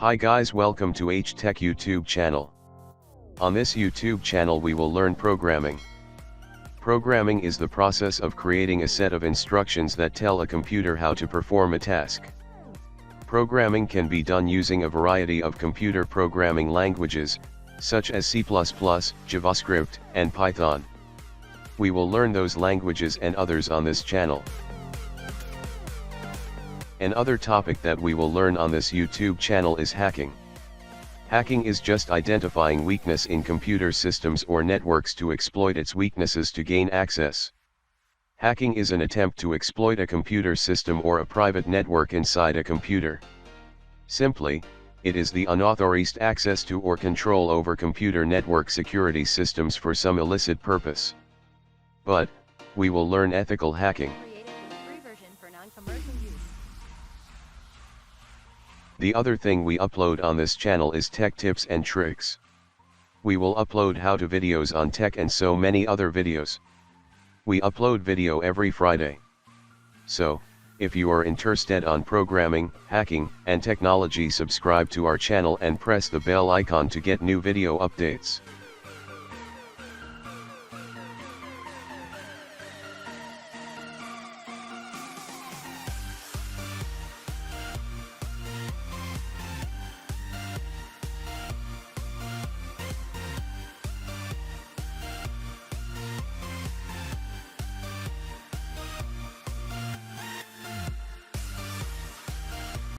Hi guys, welcome to H-Tech YouTube channel. On this YouTube channel we will learn programming. Programming is the process of creating a set of instructions that tell a computer how to perform a task. Programming can be done using a variety of computer programming languages, such as C++, JavaScript, and Python. We will learn those languages and others on this channel. Another topic that we will learn on this YouTube channel is hacking. Hacking is just identifying weakness in computer systems or networks to exploit its weaknesses to gain access. Hacking is an attempt to exploit a computer system or a private network inside a computer. Simply, it is the unauthorized access to or control over computer network security systems for some illicit purpose. But, we will learn ethical hacking. The other thing we upload on this channel is tech tips and tricks. We will upload how-to videos on tech and so many other videos. We upload video every Friday. So, if you are interested on programming, hacking, and technology, subscribe to our channel and press the bell icon to get new video updates.